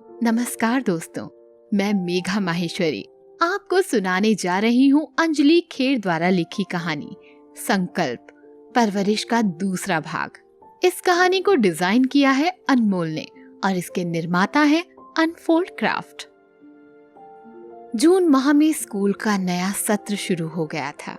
नमस्कार दोस्तों, मैं मेघा माहेश्वरी आपको सुनाने जा रही हूँ अंजलि खेर द्वारा लिखी कहानी संकल्प परवरिश का दूसरा भाग। इस कहानी को डिजाइन किया है अनमोल ने और इसके निर्माता है अनफोल्ड क्राफ्ट। जून माह में स्कूल का नया सत्र शुरू हो गया था।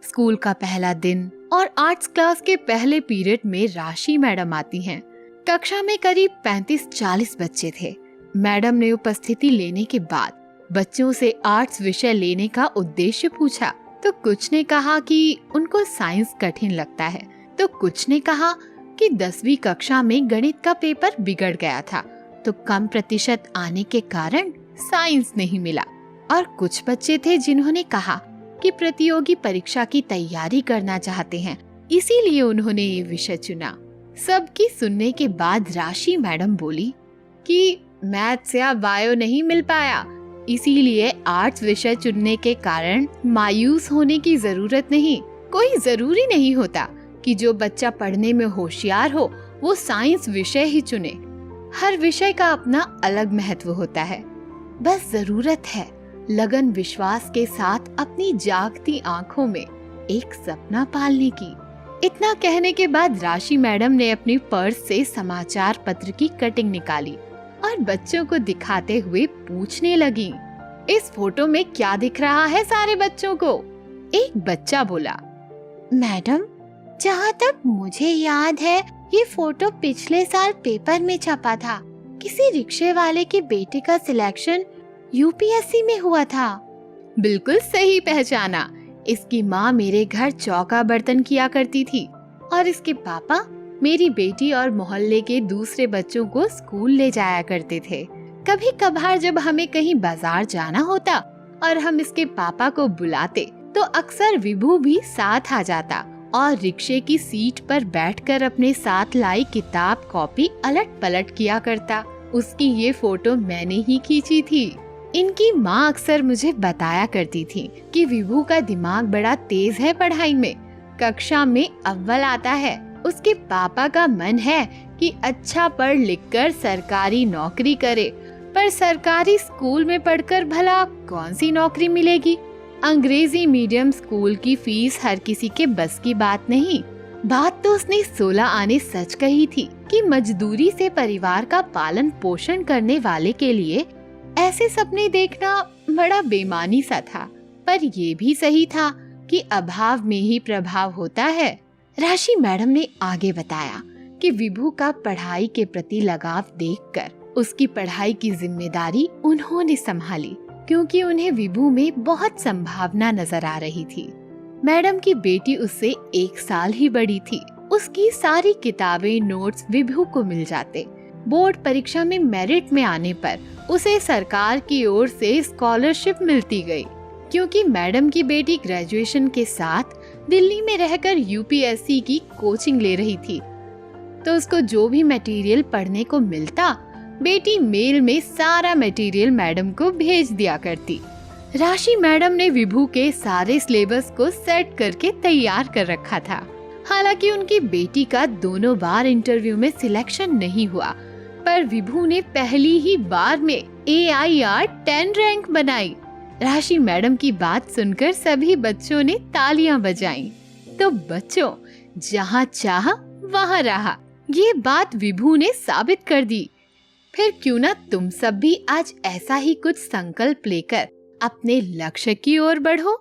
स्कूल का पहला दिन और आर्ट्स क्लास के पहले पीरियड में राशि मैडम आती हैं। कक्षा में करीब 35-40 बच्चे थे। मैडम ने उपस्थिति लेने के बाद बच्चों से आर्ट्स विषय लेने का उद्देश्य पूछा तो कुछ ने कहा कि उनको साइंस कठिन लगता है, तो कुछ ने कहा कि 10वीं कक्षा में गणित का पेपर बिगड़ गया था तो कम प्रतिशत आने के कारण साइंस नहीं मिला, और कुछ बच्चे थे जिन्होंने कहा कि प्रतियोगी परीक्षा की तैयारी करना चाहते हैं, इसीलिए उन्होंने ये विषय चुना। सबकी सुनने के बाद राशि मैडम बोली कि मैथ्स या बायो नहीं मिल पाया, इसीलिए आर्ट्स विषय चुनने के कारण मायूस होने की जरूरत नहीं। कोई जरूरी नहीं होता कि जो बच्चा पढ़ने में होशियार हो वो साइंस विषय ही चुने। हर विषय का अपना अलग महत्व होता है। बस जरूरत है लगन विश्वास के साथ अपनी जागती आंखों में एक सपना पालने की। इतना कहने के बाद राशि मैडम ने अपनी पर्स से समाचार पत्र की कटिंग निकाली और बच्चों को दिखाते हुए पूछने लगी, इस फोटो में क्या दिख रहा है सारे बच्चों को? एक बच्चा बोला, मैडम, जहाँ तक मुझे याद है ये फोटो पिछले साल पेपर में छपा था। किसी रिक्शे वाले के बेटे का सिलेक्शन यूपीएससी में हुआ था। बिल्कुल सही पहचाना। इसकी माँ मेरे घर चौका बर्तन किया करती थी और इसके पापा मेरी बेटी और मोहल्ले के दूसरे बच्चों को स्कूल ले जाया करते थे। कभी कभार जब हमें कहीं बाजार जाना होता और हम इसके पापा को बुलाते तो अक्सर विभू भी साथ आ जाता और रिक्शे की सीट पर बैठकर अपने साथ लाई किताब कॉपी अलट पलट किया करता। उसकी ये फोटो मैंने ही खींची थी। इनकी माँ अक्सर मुझे बताया करती थी कि विभू का दिमाग बड़ा तेज है पढ़ाई में, कक्षा में अव्वल आता है। उसके पापा का मन है कि अच्छा पढ़ लिख कर सरकारी नौकरी करे, पर सरकारी स्कूल में पढ़कर भला कौन सी नौकरी मिलेगी? अंग्रेजी मीडियम स्कूल की फीस हर किसी के बस की बात नहीं। बात तो उसने 16 आने सच कही थी कि मजदूरी से परिवार का पालन पोषण करने वाले के लिए ऐसे सपने देखना बड़ा बेमानी सा था, पर ये भी सही था कि अभाव में ही प्रभाव होता है। राशि मैडम ने आगे बताया कि विभू का पढ़ाई के प्रति लगाव देखकर उसकी पढ़ाई की जिम्मेदारी उन्होंने संभाली, क्योंकि उन्हें विभू में बहुत संभावना नजर आ रही थी। मैडम की बेटी उससे 1 साल ही बड़ी थी। उसकी सारी किताबें नोट्स विभू को मिल जाते। बोर्ड परीक्षा में मेरिट में आने पर उसे सरकार की ओर से स्कॉलरशिप मिलती गई। क्योंकि मैडम की बेटी ग्रेजुएशन के साथ दिल्ली में रहकर यूपीएससी की कोचिंग ले रही थी, तो उसको जो भी मटेरियल पढ़ने को मिलता बेटी मेल में सारा मटेरियल मैडम को भेज दिया करती। राशि मैडम ने विभू के सारे सिलेबस को सेट करके तैयार कर रखा था। हालांकि उनकी बेटी का दोनों बार इंटरव्यू में सिलेक्शन नहीं हुआ, पर विभू ने पहली ही बार में AIR 10 रैंक बनाई। राशि मैडम की बात सुनकर सभी बच्चों ने तालियां बजाईं। तो बच्चों, जहाँ चाहा वहाँ रहा, ये बात विभू ने साबित कर दी। फिर क्यों ना तुम सब भी आज ऐसा ही कुछ संकल्प लेकर अपने लक्ष्य की ओर बढ़ो।